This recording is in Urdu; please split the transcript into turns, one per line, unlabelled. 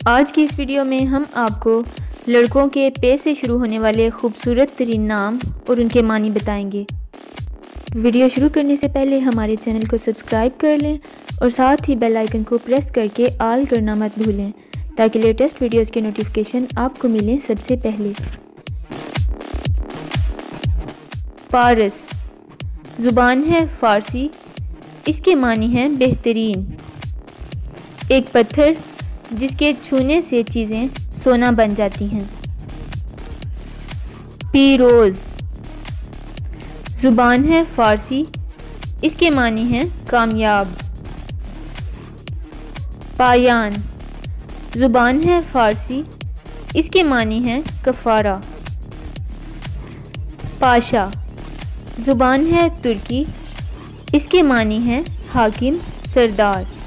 آج کی اس ویڈیو میں ہم آپ کو لڑکوں کے پے سے شروع ہونے والے خوبصورت ترین نام اور ان کے معنی بتائیں گے۔ ویڈیو شروع کرنے سے پہلے ہمارے چینل کو سبسکرائب کر لیں اور ساتھ ہی بیل آئیکن کو پریس کر کے آل کرنا مت بھولیں تاکہ لیٹسٹ ویڈیوز کے نوٹیفیکیشن آپ کو ملیں سب سے پہلے۔ پارس زبان ہے فارسی، اس کے معنی ہیں بہترین۔ ایک پتھر جس کے چھونے سے چیزیں سونا بن جاتی ہیں۔ پیروز زبان ہے فارسی، اس کے معنی ہیں کامیاب۔ پایان زبان ہے فارسی، اس کے معنی ہیں کفارہ۔ پاشا زبان ہے ترکی، اس کے معنی ہیں حاکم، سردار۔